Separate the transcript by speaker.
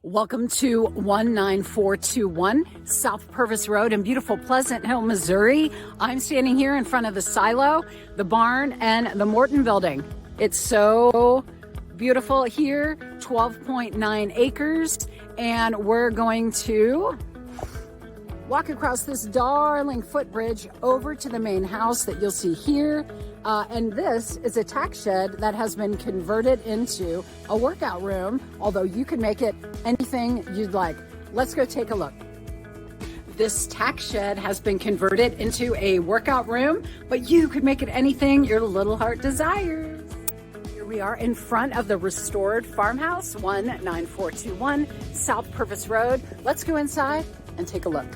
Speaker 1: Welcome to 19421 South Purvis Road in beautiful Pleasant Hill, Missouri. I'm standing here in front of the silo, the barn, and the Morton building. It's so beautiful here, 12.9 acres, and we're going to walk across this darling footbridge over to the main house that you'll see here. And this is a tack shed that has been converted into a workout room, although you can make it anything you'd like. Let's go take a look. This tack shed has been converted into a workout room, but you could make it anything your little heart desires. Here we are in front of the restored farmhouse, 19421 South Purvis Road. Let's go inside and take a look.